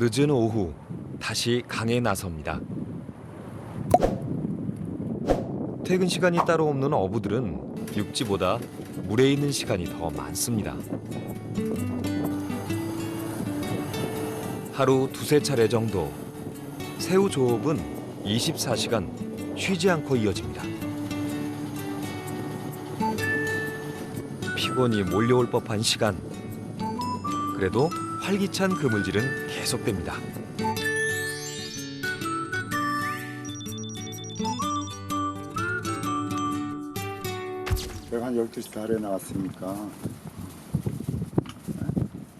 늦은 오후 다시 강에 나섭니다. 퇴근 시간이 따로 없는 어부들은 육지보다 물에 있는 시간이 더 많습니다. 하루 두세 차례 정도. 새우 조업은 24시간 쉬지 않고 이어집니다. 피곤이 몰려올 법한 시간. 그래도 활기찬 그물질은 계속됩니다. 제가 한 12시 달에 나왔으니까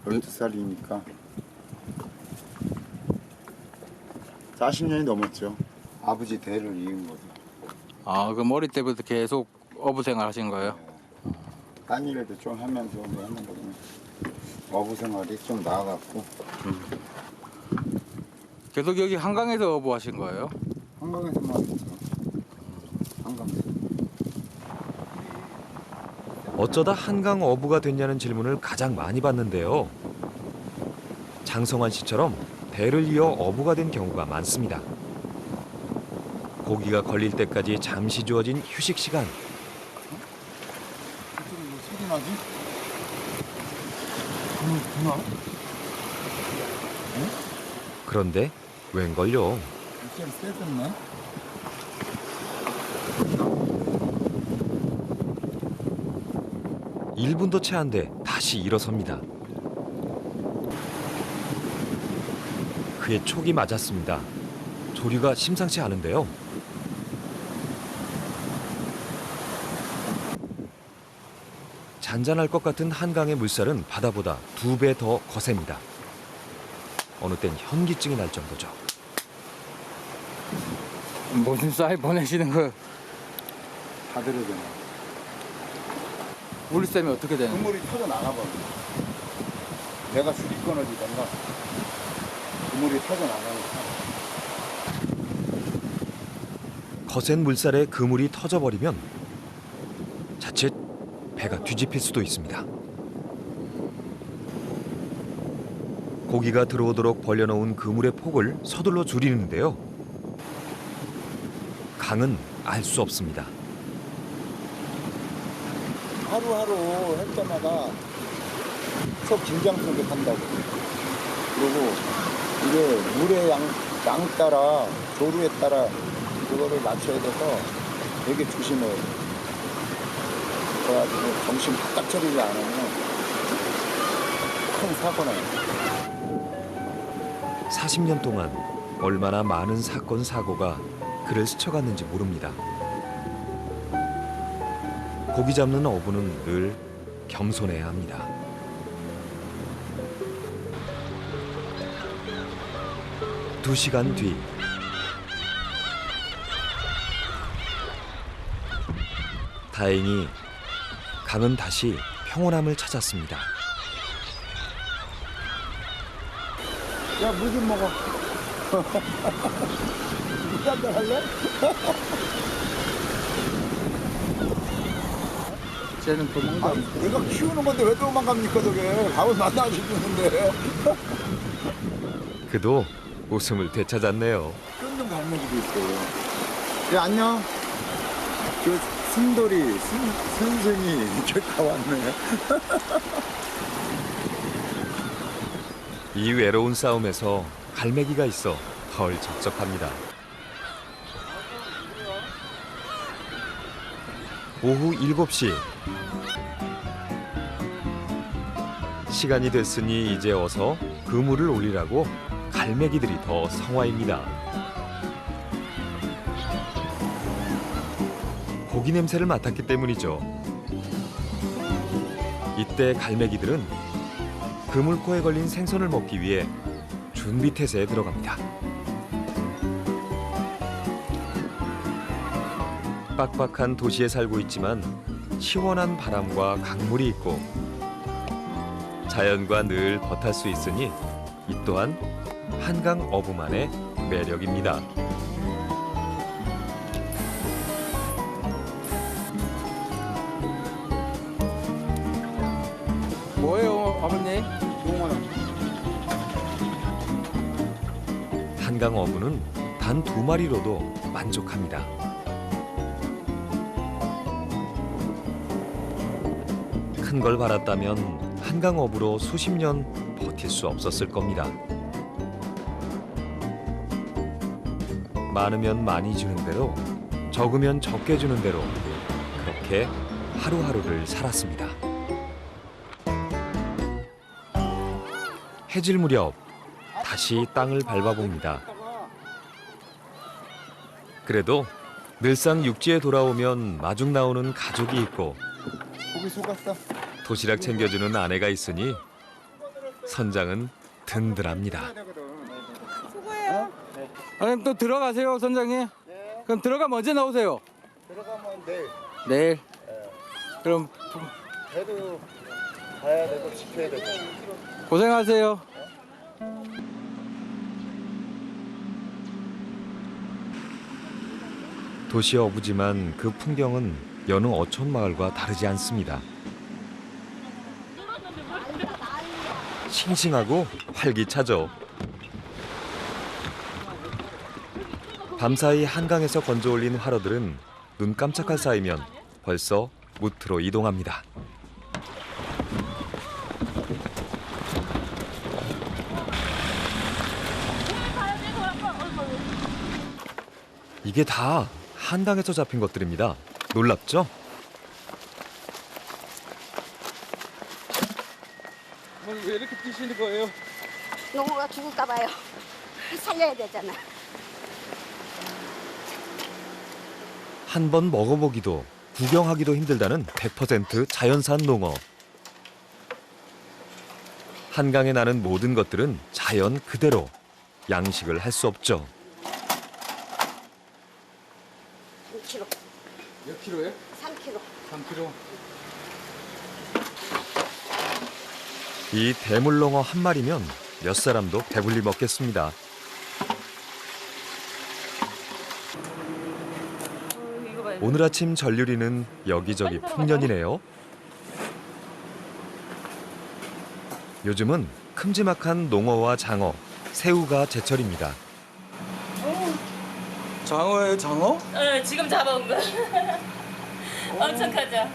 12살이니까 40년이 넘었죠. 아버지 대를 이은 거죠. 아, 그 머리 때부터 계속 어부 생활 하신 거예요? 딴 일도 좀 하면서 하는 거는 어부 생활이 좀 나아갔고 계속 여기 한강에서 어부 하신 거예요? 한강에서만 했죠. 한강에서. 어쩌다 한강 어부가 됐냐는 질문을 가장 많이 받는데요. 장성환 씨처럼 배를 이어 어부가 된 경우가 많습니다. 고기가 걸릴 때까지 잠시 주어진 휴식 시간. 그쪽에 뭐 소리 나지? 누나? 그런데 웬걸요? 목소리 세졌네? 1분도 채 안 돼 다시 일어섭니다. 그의 촉이 맞았습니다. 조류가 심상치 않은데요. 잔잔할 것 같은 한강의 물살은 바다보다 2배 더 거셉니다. 어느 땐 현기증이 날 정도죠. 무슨 쌀 보내시는 거예요? 다 들어야 되나? 물쌤이 어떻게 되는 거예요? 그물이 터져 나가버려. 내가 줄이 끊어지던가 그물이 터져 나가니까. 거센 물살에 그물이 터져버리면 자칫 배가 뒤집힐 수도 있습니다. 고기가 들어오도록 벌려놓은 그물의 폭을 서둘러 줄이는데요. 강은 알 수 없습니다. 하루하루 할 때마다 속 긴장 속에 산다고. 그리고 이게 물의 양 따라 조류에 따라 그거를 맞춰야 돼서 되게 조심해요. 그래가지고 정신 바짝 차리지 않으면 큰 사고 나요. 40년 동안 얼마나 많은 사건 사고가 그를 스쳐갔는지 모릅니다. 고기 잡는 어부는 늘 겸손해야 합니다. 두 시간 뒤 다행히 강은 다시 평온함을 찾았습니다. 야, 물 좀 먹어. 물 한잔 할래? 쟤는 도망가. 아니, 내가 키우는 건데 왜 도망갑니까, 저게. 밥을 만나주는데. 그도 웃음을 되찾았네요. 끈좀 갈매기도 있어요. 예, 안녕. 저 순돌이, 선생이 이렇게 다 왔네. 이 외로운 싸움에서 갈매기가 있어 덜 적적합니다. 오후 7시. 시간이 됐으니 이제 어서 그물을 올리라고 갈매기들이 더 성화입니다. 고기 냄새를 맡았기 때문이죠. 이때 갈매기들은 그물코에 걸린 생선을 먹기 위해 준비 태세에 들어갑니다. 빡빡한 도시에 살고 있지만 시원한 바람과 강물이 있고 자연과 늘 겉할 수 있으니 이 또한 한강 어부만의 매력입니다. 뭐예요, 아버님? 용어는 한강 어부는 단 2마리로도 만족합니다. 큰 걸 바랐다면 한강 어부로 수십 년 버틸 수 없었을 겁니다. 많으면 많이 주는 대로, 적으면 적게 주는 대로 그렇게 하루하루를 살았습니다. 해질 무렵 다시 땅을 밟아봅니다. 그래도 늘상 육지에 돌아오면 마중 나오는 가족이 있고 고기 속았어. 도시락 챙겨주는 아내가 있으니 선장은 든든합니다. 수고해요. 그럼 또 들어가세요, 선장님. 그럼 들어가면 언제 나오세요? 들어가면 내일. 내일. 그럼 배도 가야 되고 지켜야 되고. 고생하세요. 도시 어부지만 그 풍경은 여느 어촌 마을과 다르지 않습니다. 싱싱하고 활기차죠. 밤사이 한강에서 건져올린 화로들은 눈 깜짝할 사이면 벌써 무트로 이동합니다. 이게 다 한강에서 잡힌 것들입니다. 놀랍죠? 왜 이렇게 뛰시는 거예요? 농어가 죽을까 봐요. 살려야 되잖아. 한 번 먹어보기도 구경하기도 힘들다는 100% 자연산 농어. 한강에 나는 모든 것들은 자연 그대로 양식을 할 수 없죠. 3kg, 몇 킬로예요? 3kg. 3킬로. 이 대물농어 한 마리면 몇 사람도 배불리 먹겠습니다. 오늘 아침 전류리는 여기저기 풍년이네요. 요즘은 큼지막한 농어와 장어, 새우가 제철입니다. 장어예요, 장어? 지금 잡아온 거. 엄청 크죠?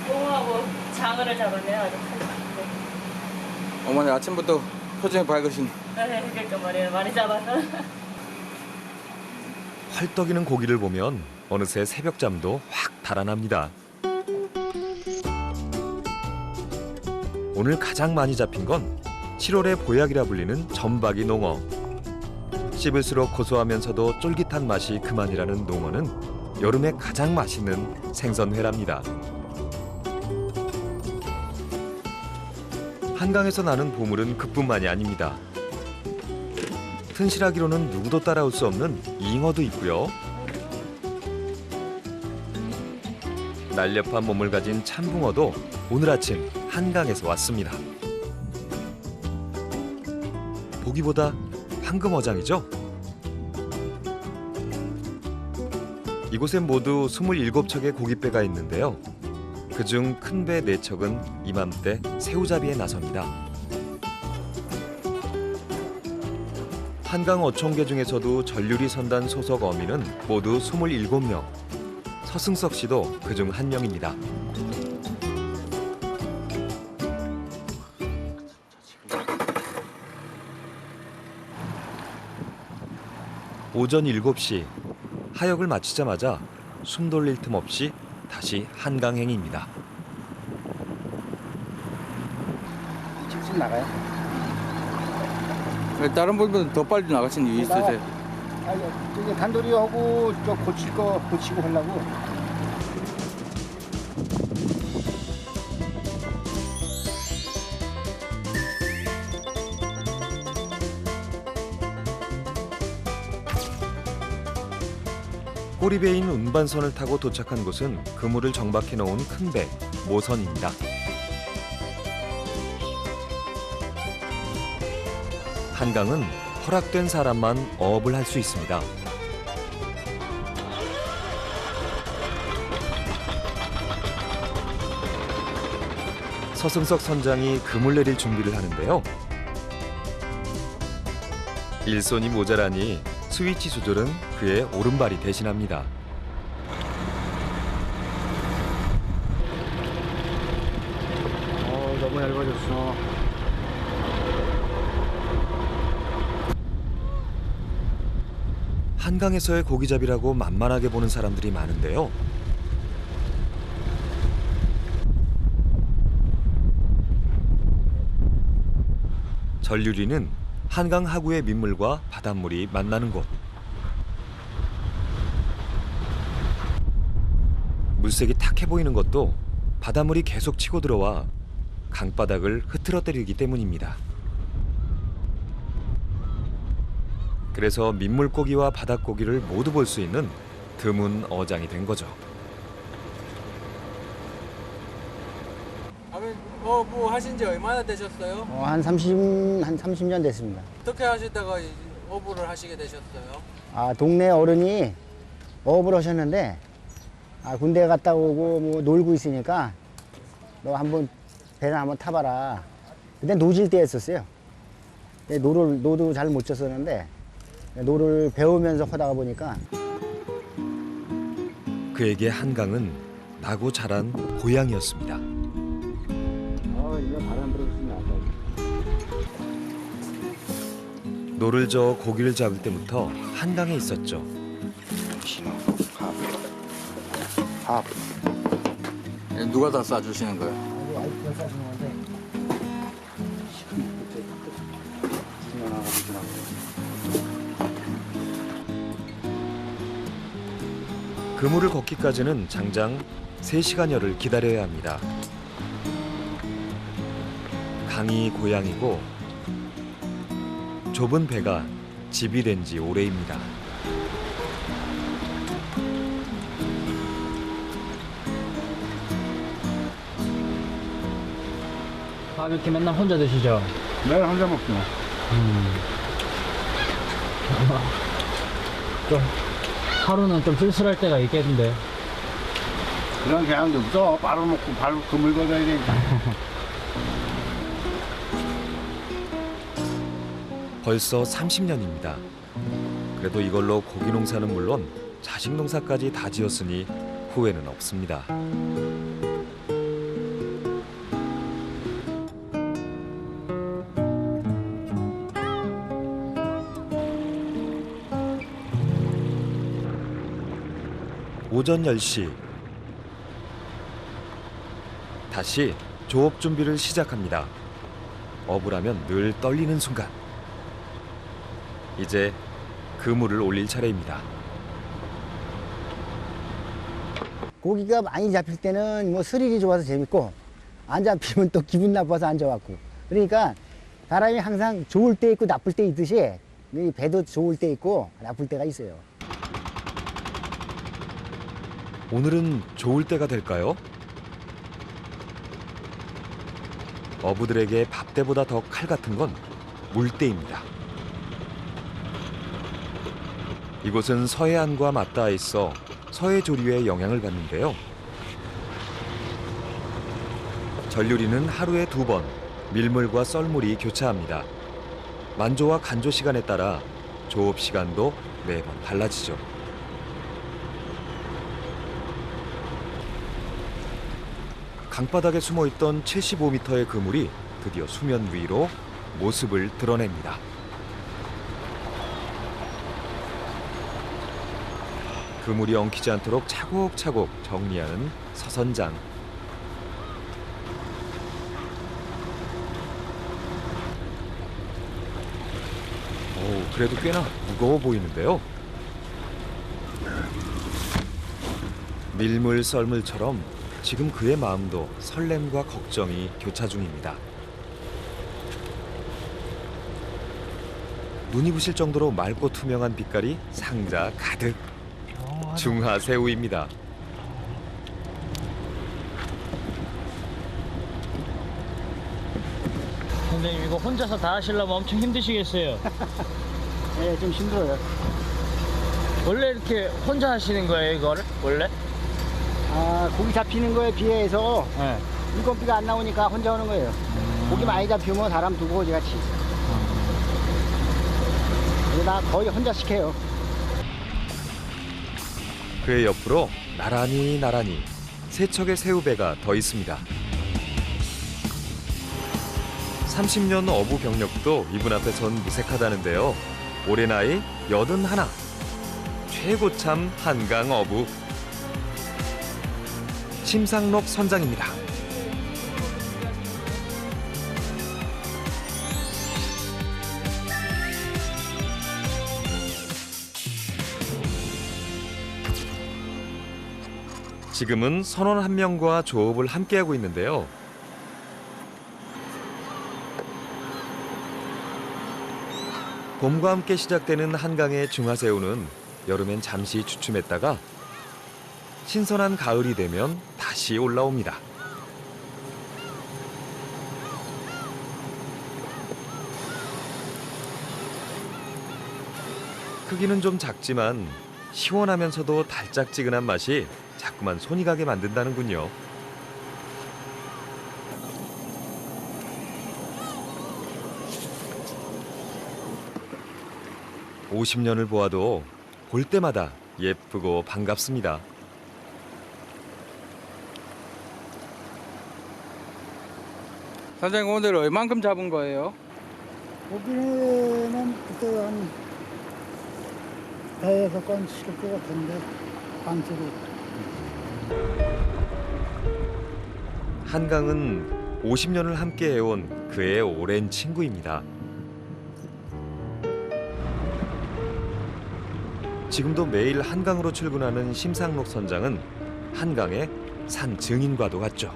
농어하고 장어를 잡았네요. 아주 큰. 어머니 아침부터 표정이 밝으신. 그러니까 말이에요. 많이 잡아서. 활떡이는 고기를 보면 어느새 새벽잠도 확 달아납니다. 오늘 가장 많이 잡힌 건 7월의 보약이라 불리는 점박이 농어. 씹을수록 고소하면서도 쫄깃한 맛이 그만이라는 농어는 여름에 가장 맛있는 생선회랍니다. 한강에서 나는 보물은 그뿐만이 아닙니다. 튼실하기로는 누구도 따라올 수 없는 잉어도 있고요. 날렵한 몸을 가진 참붕어도 오늘 아침 한강에서 왔습니다. 보기보다 황금어장이죠? 이곳엔 모두 27척의 고깃배가 있는데요. 그중 큰 배 4척은 이맘때 새우잡이에 나섭니다. 한강 어촌계 중에서도 전류리 선단 소속 어민은 모두 27명. 서승석 씨도 그중 한 명입니다. 오전 7시 하역을 마치자마자 숨 돌릴 틈 없이 다시 한강행입니다. 직접 나가요? 왜 다른 분들은 더 빨리 나가신 이유 있으세요? 아니, 저기 단돌이하고 저 고칠 거 고치고 하려고. 꼬리배인 운반선을 타고 도착한 곳은 그물을 정박해 놓은 큰 배, 모선입니다. 한강은 허락된 사람만 어업을 할 수 있습니다. 서승석 선장이 금을 내릴 준비를 하는데요. 일손이 모자라니 스위치 조절은 그의 오른발이 대신합니다. 너무 얇아졌어. 한강에서의 고기잡이라고 만만하게 보는 사람들이 많은데요. 전류리는 한강 하구의 민물과 바닷물이 만나는 곳. 물색이 탁해 보이는 것도 바닷물이 계속 치고 들어와 강바닥을 흐트러뜨리기 때문입니다. 그래서 민물고기와 바닷고기를 모두 볼 수 있는 드문 어장이 된 거죠. 아버님 어부 하신 지 얼마나 되셨어요? 한 30년 됐습니다. 어떻게 하시다가 어부를 하시게 되셨어요? 동네 어른이 어업을 하셨는데, 군대 갔다 오고 뭐 놀고 있으니까 너 한번 배를 한번 타봐라. 그때 노질 때였었어요. 노도 잘 못 쳤었는데 노를 배우면서 하다가 보니까 그에게 한강은 나고 자란 고향이었습니다. 이거 바람 불어주시면 안 노를 저어 고기를 잡을 때부터 한강에 있었죠. 신호, 밥. 누가 다 싸주시는 거예요? 우리 와이프가 싸주는 건데 그물을 걷기까지는 장장 3시간여를 기다려야 합니다. 강이 고향이고 좁은 배가 집이 된 지 오래입니다. 밥 이렇게 맨날 혼자 드시죠? 매일 혼자 먹죠. 좀 하루는 좀 쓸쓸할 때가 있겠는데. 그런 경향도 없어. 빨아먹고 발로 그물 걷어야 되니까. 벌써 30년입니다. 그래도 이걸로 고기 농사는 물론 자식 농사까지 다 지었으니 후회는 없습니다. 오전 10시. 다시 조업 준비를 시작합니다. 어부라면 늘 떨리는 순간. 이제 그물을 올릴 차례입니다. 고기가 많이 잡힐 때는 뭐 스릴이 좋아서 재밌고, 안 잡히면 또 기분 나빠서 안 잡았고. 그러니까 바람이 항상 좋을 때 있고 나쁠 때 있듯이 이 배도 좋을 때 있고 나쁠 때가 있어요. 오늘은 좋을 때가 될까요? 어부들에게 밥대보다 더 칼 같은 건 물대입니다. 이곳은 서해안과 맞닿아 있어 서해 조류의 영향을 받는데요. 전류리는 하루에 2번 밀물과 썰물이 교차합니다. 만조와 간조 시간에 따라 조업 시간도 매번 달라지죠. 강바닥에 숨어있던 75m의 그물이 드디어 수면 위로 모습을 드러냅니다. 그물이 엉키지 않도록 차곡차곡 정리하는 서선장. 그래도 꽤나 무거워 보이는데요. 밀물 썰물처럼 지금 그의 마음도 설렘과 걱정이 교차 중입니다. 눈이 부실 정도로 맑고 투명한 빛깔이 상자 가득. 중하새우입니다. 선생님 이거 혼자서 다 하시려면 엄청 힘드시겠어요? 네, 좀 힘들어요. 원래 이렇게 혼자 하시는 거예요 이거를? 원래? 고기 잡히는 거에 비해서 네. 물고기가 안 나오니까 혼자 오는 거예요. 고기 많이 잡히면 사람 두고 어디 같이. 나 거의 혼자 시켜요. 그의 옆으로 나란히 세 척의 새우배가 더 있습니다. 30년 어부 경력도 이분 앞에 선 무색하다는데요. 올해 나이 81. 최고참 한강 어부 심상록 선장입니다. 지금은 선원 한 명과 조업을 함께하고 있는데요. 봄과 함께 시작되는 한강의 중화새우는 여름엔 잠시 주춤했다가 신선한 가을이 되면 다시 올라옵니다. 크기는 좀 작지만 시원하면서도 달짝지근한 맛이 자꾸만 손이 가게 만든다는군요. (50년을) 보아도 볼 때마다 예쁘고 반갑습니다. 선생님 오늘 얼만큼 잡은 거예요? 고기는 그때 한 배에서 건 칠 것 같은데 반수로. 한강은 50년을 함께 해온 그의 오랜 친구입니다. 지금도 매일 한강으로 출근하는 심상록 선장은 한강의 산 증인과도 같죠.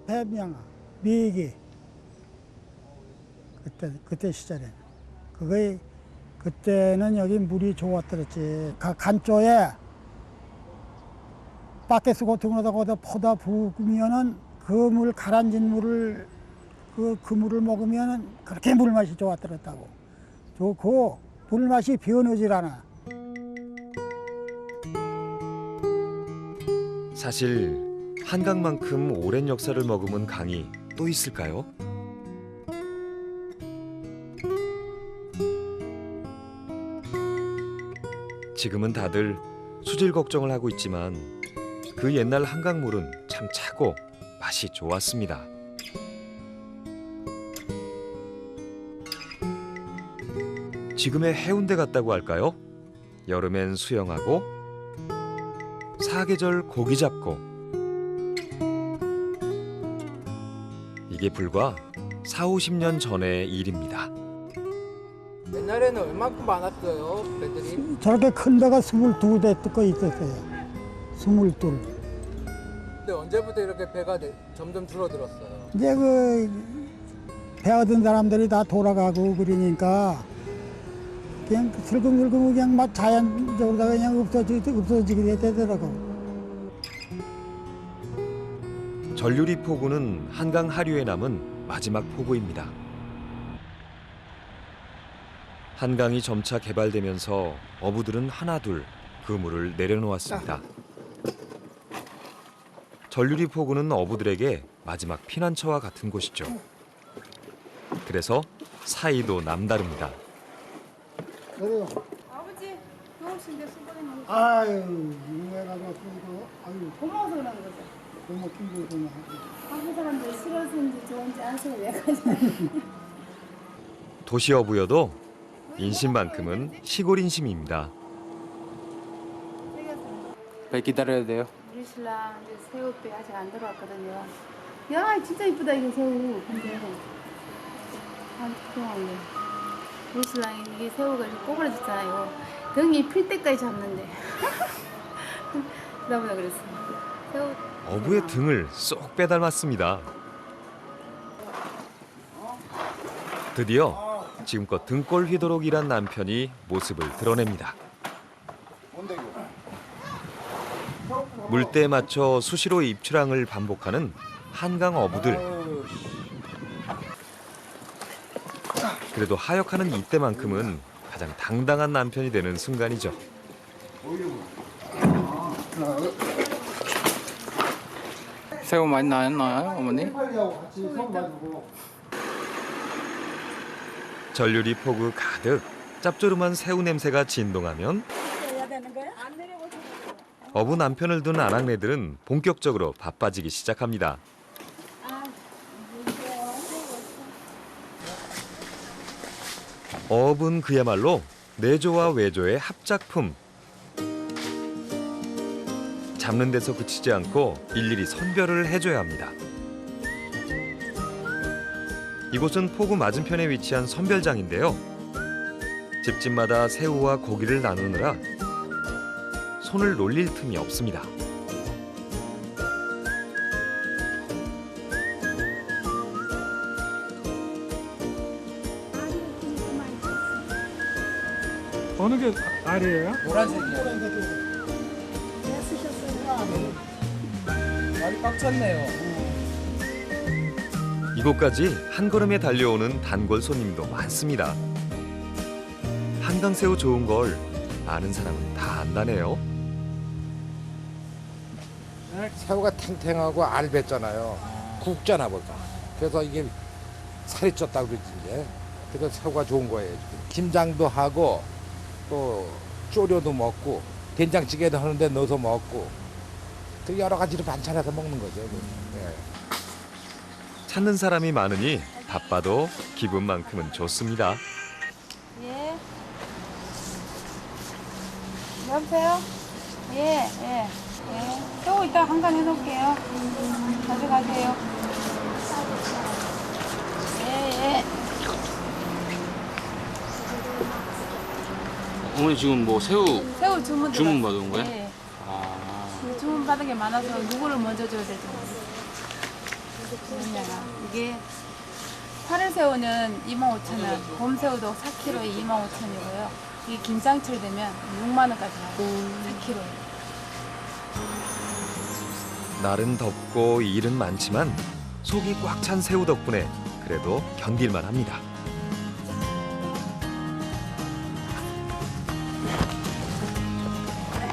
해명아, 미기 그때 시절에 그거에 그때는 여기 물이 좋았더랬지. 간조에 바켓스 같은 거다 거기다 퍼다 부으면은 그 물 가라앉은 물을 그 물을 먹으면은 그렇게 물 맛이 좋았더랬다고. 좋고 물 맛이 변하질 않아. 사실 한강만큼 오랜 역사를 머금은 강이 또 있을까요? 지금은 다들 수질 걱정을 하고 있지만 그 옛날 한강물은 참 차고 맛이 좋았습니다. 지금의 해운대 같다고 할까요? 여름엔 수영하고 사계절 고기 잡고 이게 불과 40-50년 전의 일입니다. 옛날에는 얼만큼 많았어요, 배들이? 저렇게 큰 배가 22대 뜯고 있었어요. 22. 근데 언제부터 이렇게 배가 점점 줄어들었어요? 이제 배 얻은 사람들이 다 돌아가고 그러니까 그냥 슬금슬금 그냥 막 자연적으로 그냥 없어지게 되더라고. 전류리 포구는 한강 하류에 남은 마지막 포구입니다. 한강이 점차 개발되면서 어부들은 하나둘 그물을 내려놓았습니다. 전류리 포구는 어부들에게 마지막 피난처와 같은 곳이죠. 그래서 사이도 남다릅니다. 그래요. 아버지, 누우신데 수고했는데. 아유, 왜 가져왔어 이거? 아유, 고마워서 그러는 거죠. 너무 힘들구나. 한국 사람들 싫어서인지 좋은지 아세요? 왜 가져요? 도시 어부여도 인심만큼은 시골 인심입니다. 배 기다려야 돼요? 우리 신랑 이제 새우배 아직 안 들어왔거든요. 야, 진짜 이쁘다 이거 새우. 근데 안 좋아하네. 우리 신랑이 이게 새우가 이렇게 꼬부러졌잖아요. 등이 필 때까지 잡는데. 나보다 그랬어. 새우. 어부의 등을 쏙 빼닮았습니다. 드디어 지금껏 등골 휘도록 일한 남편이 모습을 드러냅니다. 뭔데 이거? 물때에 맞춰 수시로 입출항을 반복하는 한강 어부들. 그래도 하역하는 이때만큼은 가장 당당한 남편이 되는 순간이죠. 새우 많이 나왔나요, 어머니? 전류리 포구 가득 짭조름한 새우 냄새가 진동하면 어부 남편을 둔 아낙네들은 본격적으로 바빠지기 시작합니다. 어업은 그야말로 내조와 외조의 합작품. 잡는 데서 그치지 않고 일일이 선별을 해줘야 합니다. 이곳은 포구 맞은편에 위치한 선별장인데요. 집집마다 새우와 고기를 나누느라 손을 놀릴 틈이 없습니다. 어느 게 알이에요? 노란색이요. 알이 꽉 찼네요. 이곳까지 한 걸음에 달려오는 단골 손님도 많습니다. 한강새우 좋은 걸 아는 사람은 다 안다네요. 새우가 탱탱하고 알 뱉잖아요. 굵잖아 보니까. 그래서 이게 살이 쪘다고 그러지 이제. 그래서 새우가 좋은 거예요. 지금. 김장도 하고 또 쪼려도 먹고 된장찌개도 하는데 넣어서 먹고 또 여러 가지로 반찬해서 먹는 거죠. 예. 찾는 사람이 많으니 바빠도 기분만큼은 좋습니다. 예. 여보세요? 예, 예. 예. 새우 이따 한간 해놓을게요. 가져가세요. 예, 예. 어머니 지금 뭐 새우 새우 주문 받은 거예요? 예. 아, 주문 받은 게 많아서 누구를 먼저 줘야 될지 모르겠어요. 이게 파를새우는 25,000원, 봄새우도 4kg에 25,000원이고요. 이게 김장철 되면 6만 원까지 나와요. 4kg에. 날은 덥고 일은 많지만 속이 꽉 찬 새우 덕분에 그래도 견딜만 합니다.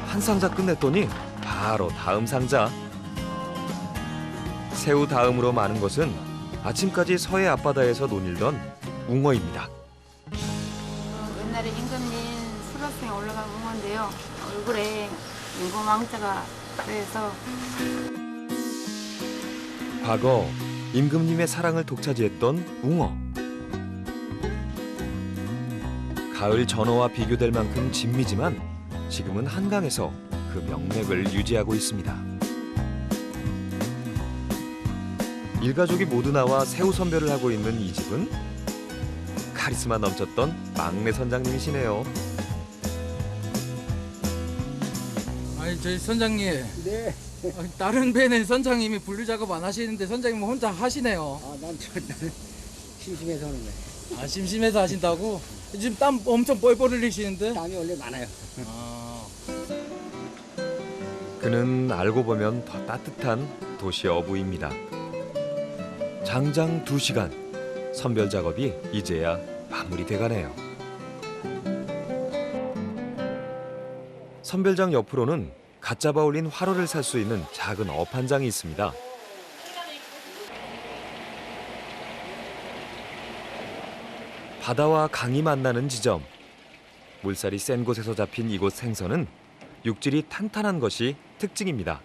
한 상자 끝냈더니 바로 다음 상자. 새우 다음으로 많은 것은 아침까지 서해 앞바다에서 논일던 웅어입니다. 옛날에 임금님 수라상에 올라간 웅어인데요. 얼굴에 인공왕자가 돼서 과거 임금님의 사랑을 독차지했던 웅어. 가을 전어와 비교될 만큼 진미지만 지금은 한강에서 그 명맥을 유지하고 있습니다. 일가족이 모두 나와 새우 선별을 하고 있는 이 집은 카리스마 넘쳤던 막내 선장님이시네요. 아니 저희 선장님. 네. 다른 배는 선장님이 분류 작업 안 하시는데 선장님 혼자 하시네요. 나는 심심해서 하는 거예요. 아 심심해서 하신다고? 지금 땀 엄청 뻘뻘 흘리시는데? 땀이 원래 많아요. 아, 그는 알고 보면 더 따뜻한 도시 어부입니다. 장장 2시간, 선별 작업이 이제야 마무리돼가네요. 선별장 옆으로는 갓 잡아 올린 화로를 살 수 있는 작은 어판장이 있습니다. 바다와 강이 만나는 지점. 물살이 센 곳에서 잡힌 이곳 생선은 육질이 탄탄한 것이 특징입니다.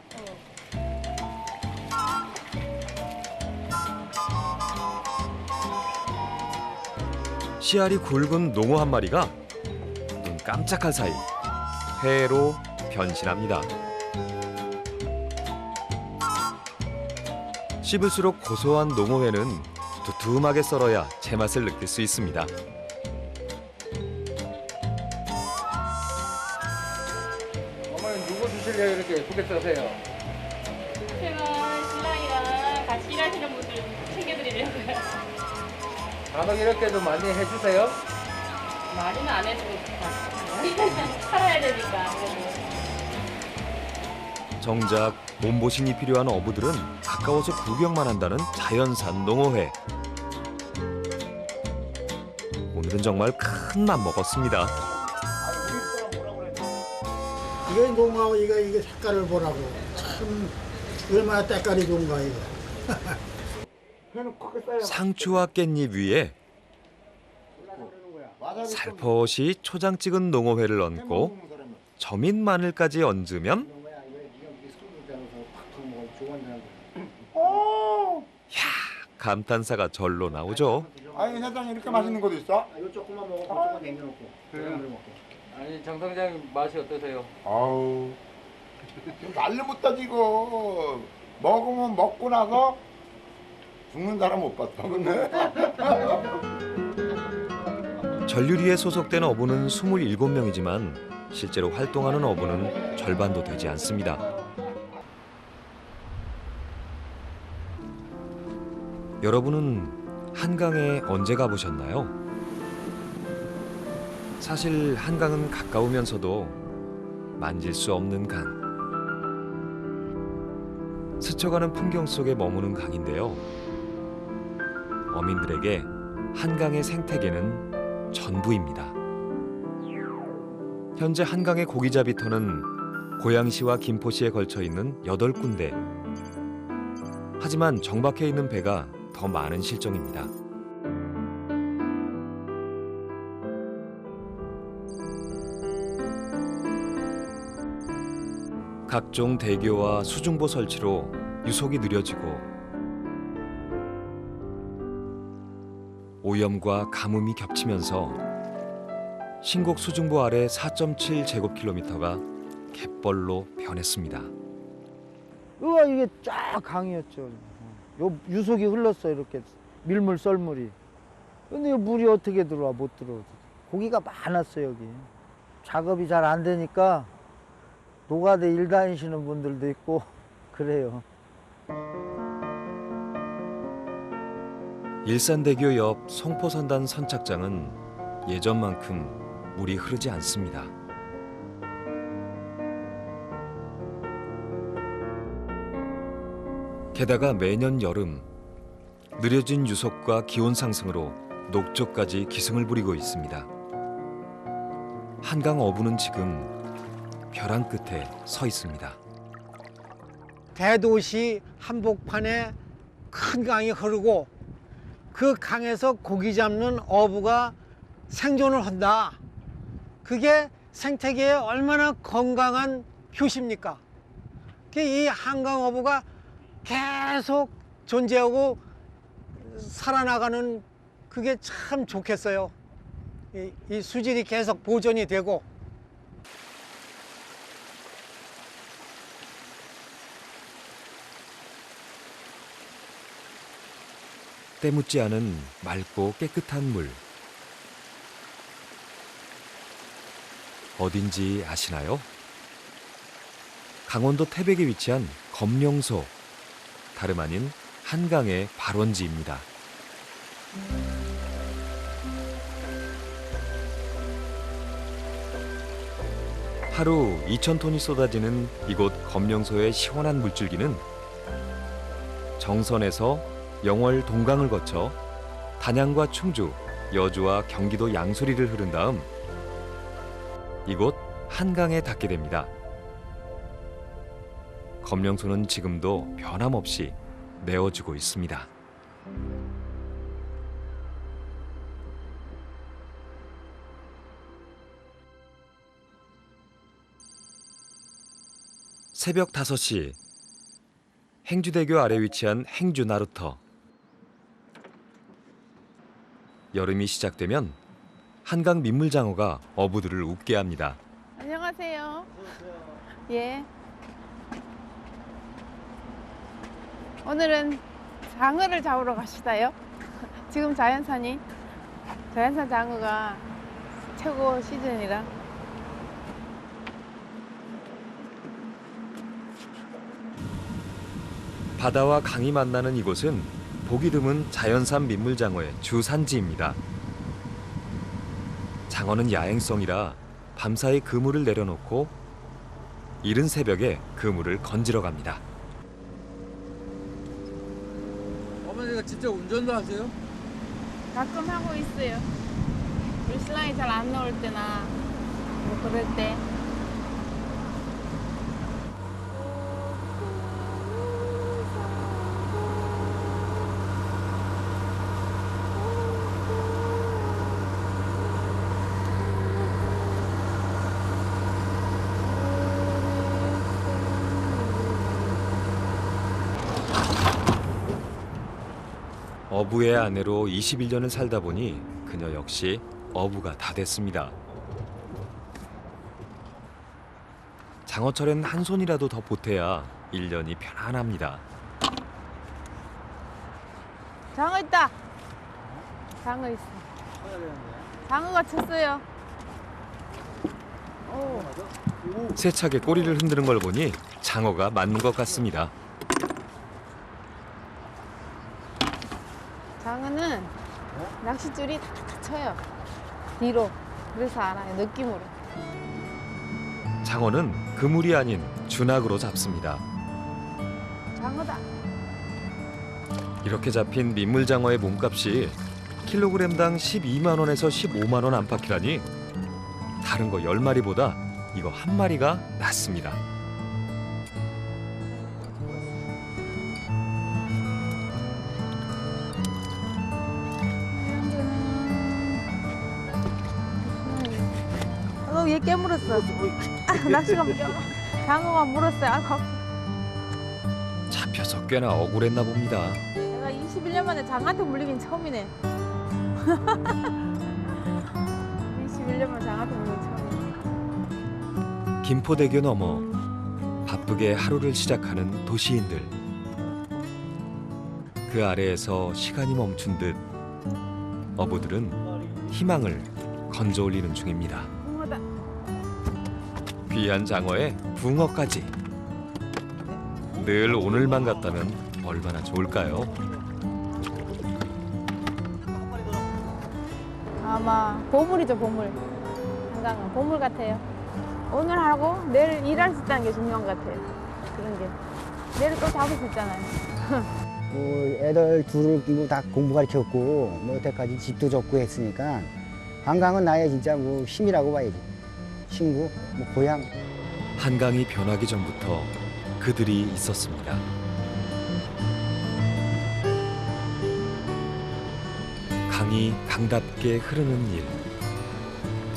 씨알이 굵은 농어 한 마리가 눈 깜짝할 사이 회로 변신합니다. 씹을수록 고소한 농어회는 두툼하게 썰어야 제맛을 느낄 수 있습니다. 어머니 누구 주실래요? 이렇게 소개 써세요. 제가 신랑이랑 같이 일하시는 분들 챙겨드리려고요. 간혹 이렇게 좀 많이 해주세요. 많이는 안 해주고 살아야 되니까. 정작 몸보신이 필요한 어부들은 가까워서 구경만 한다는 자연산 농어회. 오늘은 정말 큰 맘 먹었습니다. 이게 농어하고 이게 색깔을 보라고 참 얼마나 때깔이 좋은가 이거. 상추와 깻잎 위에 살포시 초장 찍은 농어회를 얹고 점인 마늘까지 얹으면 감탄사가 절로 나오죠. 아니 사장님 이렇게 맛있는 것도 있어? 이거 조금만 먹어. 조금만 남겨놓고. 아니 정 사장님 맛이 어떠세요? 아우 말로 못하지 이거. 먹으면 먹고 나서 죽는 사람 못 봤어. 근데 전유리에 소속된 어부는 27명이지만 실제로 활동하는 어부는 절반도 되지 않습니다. 여러분은 한강에 언제 가보셨나요? 사실 한강은 가까우면서도 만질 수 없는 강. 스쳐가는 풍경 속에 머무는 강인데요. 어민들에게 한강의 생태계는 전부입니다. 현재 한강의 고기잡이터는 고양시와 김포시에 걸쳐 있는 8군데. 하지만 정박해 있는 배가 더 많은 실정입니다. 각종 대교와 수중보 설치로 유속이 느려지고 오염과 가뭄이 겹치면서 신곡 수중보 아래 4.7제곱킬로미터가 갯벌로 변했습니다. 우와 이게 쫙 강이었죠. 요 유속이 흘렀어요 이렇게 밀물 썰물이. 근데 이 물이 어떻게 들어와? 못 들어오죠. 고기가 많았어요 여기. 작업이 잘 안 되니까 노가대 일 다니시는 분들도 있고 그래요. 일산대교 옆 송포선단 선착장은 예전만큼 물이 흐르지 않습니다. 게다가 매년 여름 느려진 유속과 기온 상승으로 녹조까지 기승을 부리고 있습니다. 한강 어부는 지금 벼랑 끝에 서 있습니다. 대도시 한복판에 큰 강이 흐르고 그 강에서 고기 잡는 어부가 생존을 한다. 그게 생태계에 얼마나 건강한 표시입니까? 이 한강 어부가 계속 존재하고 살아나가는 그게 참 좋겠어요. 이 수질이 계속 보존이 되고. 때묻지 않은 맑고 깨끗한 물. 어딘지 아시나요? 강원도 태백에 위치한 검룡소. 다름 아닌 한강의 발원지입니다. 하루 2,000톤이 쏟아지는 이곳 검룡소의 시원한 물줄기는 정선에서 영월 동강을 거쳐 단양과 충주, 여주와 경기도 양수리를 흐른 다음 이곳 한강에 닿게 됩니다. 검룡소는 지금도 변함없이 내어주고 있습니다. 새벽 5시 행주대교 아래 위치한 행주 나루터. 여름이 시작되면 한강 민물장어가 어부들을 웃게 합니다. 안녕하세요. 예. 오늘은 장어를 잡으러 가시다요. 지금 자연산 장어가 최고 시즌이라. 바다와 강이 만나는 이곳은 보기 드문 자연산 민물장어의 주산지입니다. 장어는 야행성이라 밤사이 그물을 내려놓고 이른 새벽에 그물을 건지러 갑니다. 어머니가 직접 운전도 하세요? 가끔 하고 있어요. 우리 신랑이 잘 안 나올 때나 뭐 그럴 때. 어부의 아내로 21년을 살다 보니 그녀 역시 어부가 다 됐습니다. 장어철엔 한 손이라도 더 보태야 1년이 편안합니다. 장어 있다. 장어 있어. 장어가 쳤어요. 오. 세차게 꼬리를 흔드는 걸 보니 장어가 맞는 것 같습니다. 장어는 낚싯줄이 탁탁탁 쳐요. 뒤로. 그래서 알아요. 느낌으로. 장어는 그물이 아닌 준악으로 잡습니다. 장어다. 이렇게 잡힌 민물장어의 몸값이 킬로그램당 12만 원에서 15만 원 안팎이라니 다른 거 10마리보다 이거 한 마리가 낫습니다. 얘 깨물었어. 낚시가 장어가 물었어요. 잡혀서 꽤나 억울했나 봅니다. 내가 21년 만에 장한테 물리긴 처음이네. 21년 만에 장한테 물리긴 처음이네. 김포대교 넘어 바쁘게 하루를 시작하는 도시인들. 그 아래에서 시간이 멈춘 듯 어부들은 희망을 건져 올리는 중입니다. 붕어다. 귀한 장어에 붕어까지. 늘 오늘만 같다면 얼마나 좋을까요? 아마 보물이죠, 보물. 한강은 보물 같아요. 오늘 하고 내일 일할 수 있다는 게 중요한 것 같아요. 그런 게. 내일 또 잡을 수 있잖아요. 애들 둘을 다 공부 가르쳤고 뭐 여태까지 집도 졌고 했으니까 한강은 나의 진짜 뭐 힘이라고 봐야지. 친구, 뭐 고향. 한강이 변하기 전부터 그들이 있었습니다. 강이 강답게 흐르는 일.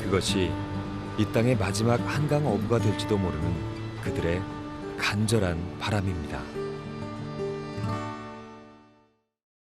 그것이 이 땅의 마지막 한강 어부가 될지도 모르는 그들의 간절한 바람입니다.